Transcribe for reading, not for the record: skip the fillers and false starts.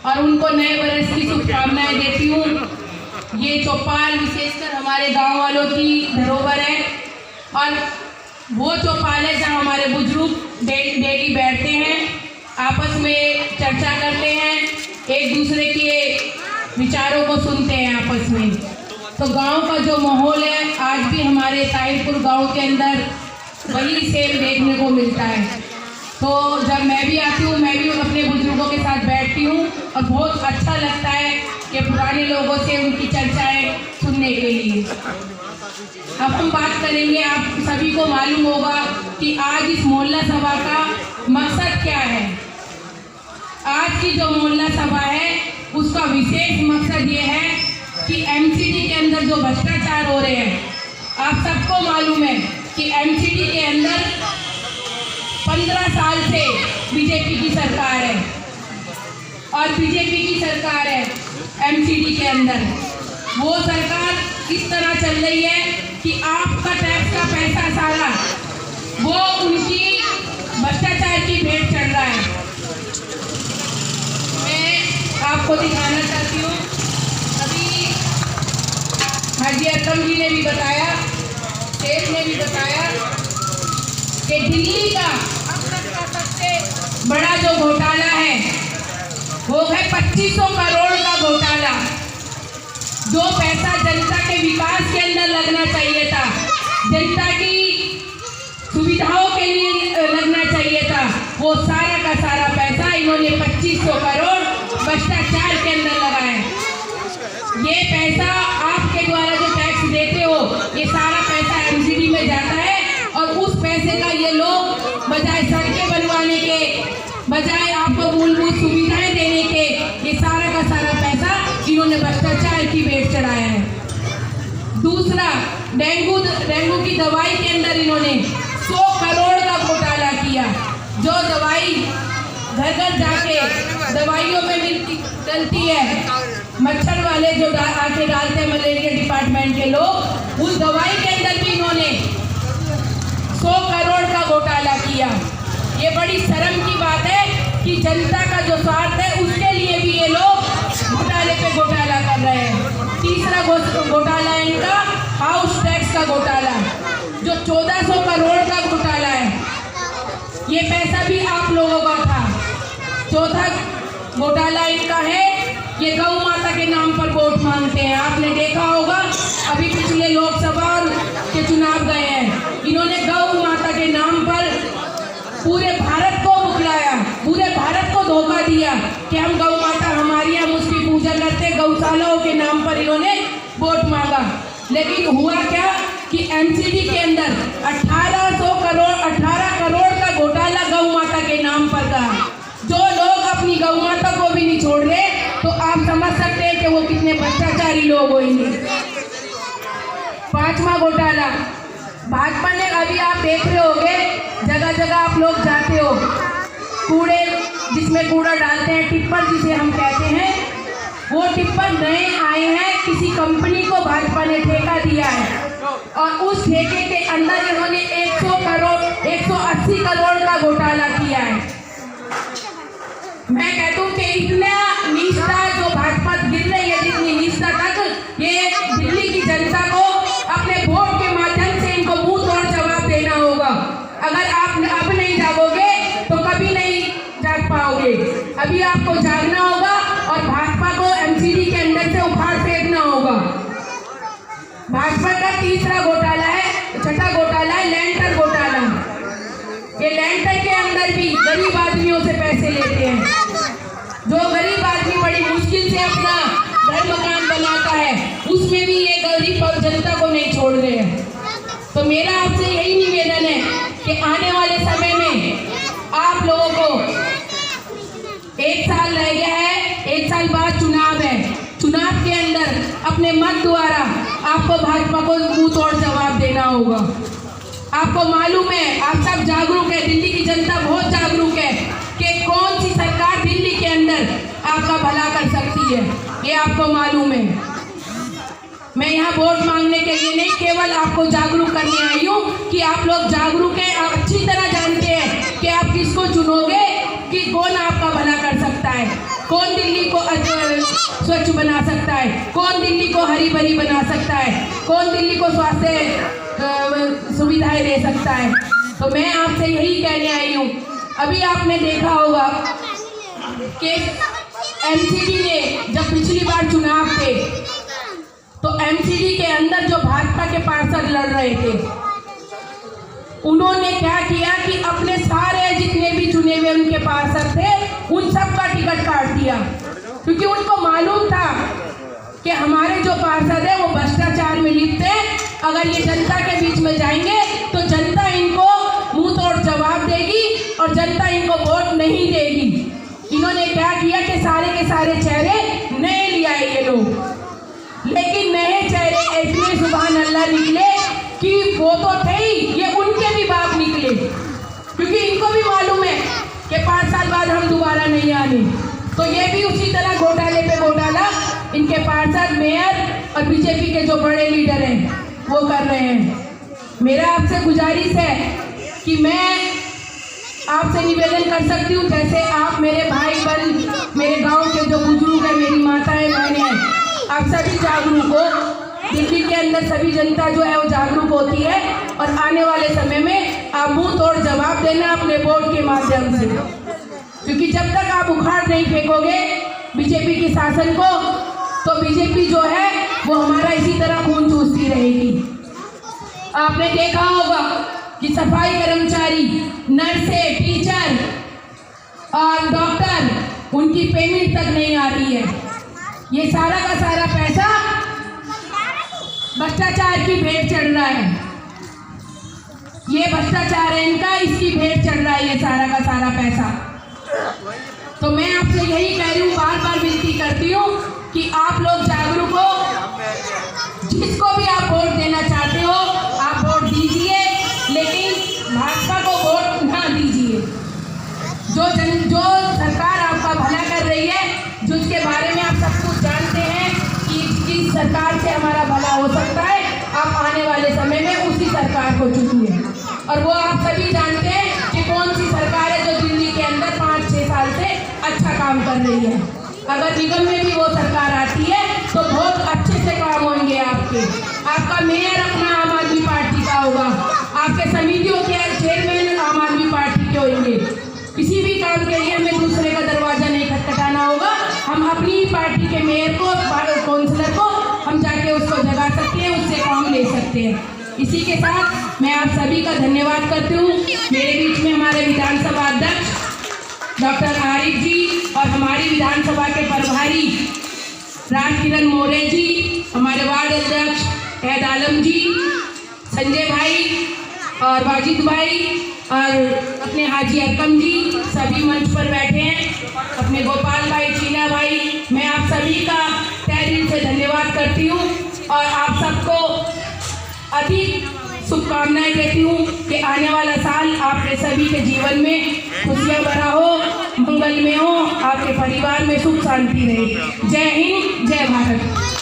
और उनको नए वर्ष की शुभकामनाएं देती हूँ। ये चौपाल विशेषकर हमारे गांव वालों की धरोहर है और वो चौपाल है जहाँ हमारे बुजुर्ग डेली बैठते हैं, आपस में चर्चा करते हैं, एक दूसरे के विचारों को सुनते हैं आपस में। तो गांव का जो माहौल है आज भी हमारे ताहिरपुर गांव के अंदर वही सेम देखने को मिलता है। तो जब मैं भी आती हूँ, मैं भी अपने बुजुर्गों के साथ बैठती हूँ और बहुत अच्छा लगता है कि पुराने लोगों से उनकी चर्चाएं सुनने के लिए। अब हम बात करेंगे, आप सभी को मालूम होगा कि आज इस मोहल्ला सभा का मकसद क्या है। आज की जो मोहल्ला सभा है उसका विशेष मकसद ये है कि एमसीडी के अंदर जो भ्रष्टाचार हो रहे हैं, आप सबको मालूम है कि एमसीडी के अंदर 15 साल से बीजेपी की सरकार है और बीजेपी की सरकार है एमसीडी के अंदर। वो सरकार इस तरह चल रही है कि आपका टैक्स का पैसा सारा वो उनकी भ्रष्टाचार की भेंट चढ़ रहा है। मैं आपको दिखाना चाहती हूँ, अभी हाजी अकरम जी ने भी बताया, शेख ने भी बताया कि दिल्ली का अब तक का सबसे बड़ा जो घोटाला है वो है 2500 करोड़ का घोटाला। जो पैसा जनता के विकास के अंदर लगना चाहिए था, जनता की सुविधाओं के लिए लगना चाहिए था, वो सारा का सारा पैसा इन्होंने 2500 करोड़ भ्रष्टाचार के अंदर लगाया। ये पैसा आपके द्वारा जो टैक्स देते हो, ये सारा पैसा एमसीडी में जाता है और उस पैसे का ये लोग बजाय सड़कें बनवाने के, बजाय आपको मूलभूत सुविधाएं देने के, ये सारा का सारा पैसा इन्होंने भ्रष्टाचार की भेंट चढ़ाया है। दूसरा, डेंगू की दवाई के अंदर इन्होंने 100 करोड़ का घोटाला किया। जो दवाई घर घर जाके दवाइयों में डलती है, मच्छर वाले जो आके डालते हैं मलेरिया डिपार्टमेंट के लोग, उस दवाई के अंदर भी इन्होंने 100 करोड़ का घोटाला किया। ये बड़ी शर्म की बात है कि जनता का जो स्वार्थ है उसके लिए भी ये लोग घोटाले पे घोटाला कर रहे हैं। तीसरा घोटाला इनका हाउस टैक्स का घोटाला, जो 1400 करोड़ का घोटाला है। ये पैसा भी आप लोगों का था। चौथा घोटाला इनका है, ये गौ माता के नाम पर वोट मांगते हैं। आपने देखा होगा अभी पिछले लोकसभा के चुनाव गए हैं, इन्होंने गौ माता के नाम पर पूरे भारत को मुखलाया, पूरे भारत को धोखा दिया कि हम गौ माता हमारी, हम उसकी पूजा करते, गौशालाओं के नाम पर इन्होंने वोट मांगा। लेकिन हुआ क्या कि एमसीडी के अंदर 18 करोड़ का घोटाला गौ माता के नाम पर था। जो लोग अपनी गौ माता को भी नहीं छोड़ रहे, तो आप समझ सकते हैं कि वो कितने भ्रष्टाचारी लोग होंगे। पांचवा घोटाला, भाजपा ने, अभी आप देख रहे होंगे जगह जगह आप लोग जाते हो, कूड़े जिसमें कूड़ा डालते हैं, टिप्पर जिसे हम कहते हैं, वो टिप्पर नए आए हैं, किसी कंपनी को भाजपा ने ठेका दिया है और उस ठेके के अंदर इन्होंने 180 करोड़ का घोटाला किया है। मैं कहता हूँ कि इतना निष्ठा जो भाजपा गिर रही है, जितनी निष्ठा तक ये दिल्ली की जनता को अपने वोट के माध्यम से इनको मुंह तोड़ जवाब देना होगा। अगर आप अब नहीं जागोगे तो कभी नहीं जाग पाओगे। अभी आपको जागना होगा और भाजपा को एमसीडी के अंदर से उखाड़ फेंकना होगा। भाजपा का तीसरा घोटाला है, छठा घोटाला है लैंटर घोटाला। ये लैंटर के अंदर भी गरीब आदमियों से पैसे लेते हैं। जो गरीब आदमी बड़ी मुश्किल से अपना घर मकान बनाता है, उसमें भी ये गरीब और जनता को नहीं छोड़ रहे हैं। तो मेरा आपसे यही निवेदन है कि आने वाले समय में आप लोगों को 1 साल रह गया है, 1 साल बाद चुनाव है, चुनाव के अंदर अपने मत द्वारा आपको भाजपा को मुंह तोड़ जवाब देना होगा। आपको मालूम है, आप सब जागरूक है, दिल्ली की जनता बहुत जागरूक है कि कौन सी सरकार दिल्ली के अंदर आपका भला कर सकती है, ये आपको मालूम है। मैं यहाँ वोट मांगने के लिए नहीं, केवल आपको जागरूक करने आई हूँ कि आप लोग जागरूक हैं, आप अच्छी तरह जानते हैं कि आप किसको चुनोगे कि कौन आपका भला कर सकता है, कौन दिल्ली को स्वच्छ बना सकता है, कौन दिल्ली को हरी भरी बना सकता है, कौन दिल्ली को स्वास्थ्य सुविधाएं दे सकता है। तो मैं आपसे यही कहने आई हूँ। अभी आपने देखा होगा कि एमसीडी ने जब पिछली बार चुनाव थे तो एमसीडी के अंदर जो भाजपा के पार्षद लड़ रहे थे, उन्होंने क्या किया कि अपने सारे जितने भी चुने हुए उनके पार्षद थे उन सब का टिकट काट दिया, क्योंकि उनको मालूम था कि हमारे जो पार्षद है वो भ्रष्टाचार में लिप्त है। अगर ये जनता के बीच में जाएंगे तो जनता इनको मुंह तोड़ जवाब देगी और जनता इनको वोट नहीं देगी। इन्होंने क्या किया कि सारे के सारे चेहरे नए ले आए ये लोग, लेकिन नए चेहरे इतने सुभान अल्लाह निकले कि वो तो थे ही, ये उनके भी बाप निकले, क्योंकि इनको भी मालूम है कि 5 साल बाद हम दोबारा नहीं आने। तो ये भी उसी तरह घोटाले पे घोटाला इनके पार्षद, मेयर और बीजेपी के जो बड़े लीडर हैं वो कर रहे हैं। मेरा आपसे गुजारिश है कि मैं आपसे निवेदन कर सकती हूँ, जैसे आप मेरे भाई बहन, मेरे गांव के जो बुजुर्ग हैं, मेरी माताएं बहनें हैं, आप सभी जागरूक हो। दिल्ली के अंदर सभी जनता जो है वो जागरूक होती है और आने वाले समय में आप मुंह तोड़ जवाब देना अपने वोट के माध्यम से, क्योंकि जब तक आप उखाड़ नहीं फेंकोगे बीजेपी के शासन को तो बीजेपी जो है वो हमारा इसी तरह खून चूसती रहेगी। आपने देखा होगा कि सफाई कर्मचारी, नर्सें, टीचर और डॉक्टर, उनकी पेमेंट तक नहीं आ रही है। ये सारा का सारा पैसा भ्रष्टाचार की भेंट चढ़ रहा है। ये भ्रष्टाचार है इनका, इसकी भेंट चढ़ रहा है ये सारा का सारा पैसा। तो मैं आपसे यही कह रही हूँ, बार बार विनती करती हूँ कि आप लोग जागरूक हो। जिसको भी आप वोट देना चाहते हो आप वोट दीजिए, लेकिन भाजपा को वोट ना दीजिए। जो सरकार आपका भला कर रही है, जिसके बारे में आप सब कुछ जानते हैं कि किस सरकार से हमारा भला हो सकता है, आप आने वाले समय में उसी सरकार को चुनिए। और वो आप सभी जानते हैं कि कौन सी सरकार है जो दिल्ली के अंदर 5-6 साल से अच्छा काम कर रही है। अगर निगम में भी वो सरकार आती है तो बहुत अच्छे से काम होंगे आपके। आपका मेयर अपना आम आदमी पार्टी का होगा, आपके समितियों के चेयरमैन आम आदमी पार्टी के होंगे। किसी भी काम के लिए हमें दूसरे का दरवाजा नहीं खटखटाना होगा, हम अपनी पार्टी के मेयर को, काउंसलर को हम जाके उसको जगा सकते हैं, उससे काम ले सकते हैं। इसी के साथ मैं आप सभी का धन्यवाद करती हूँ। मेरे बीच में हमारे विधानसभा अध्यक्ष डॉक्टर आरिफ जी और हमारी विधानसभा के प्रभारी राजकिरण मोरे जी, हमारे वार्ड अध्यक्ष कैद आलम जी, संजय भाई और वाजिद भाई और अपने हाजी अरकम जी सभी मंच पर बैठे हैं, अपने गोपाल भाई, चीना भाई, मैं आप सभी का तहे दिल से धन्यवाद करती हूँ और आप सबको अधिक शुभकामनाएं देती हूँ कि आने वाला साल आपके सभी के जीवन में खुशियाँ भरा हो, मंगलमय हो, आपके परिवार में सुख शांति रहे। जय हिंद, जय भारत।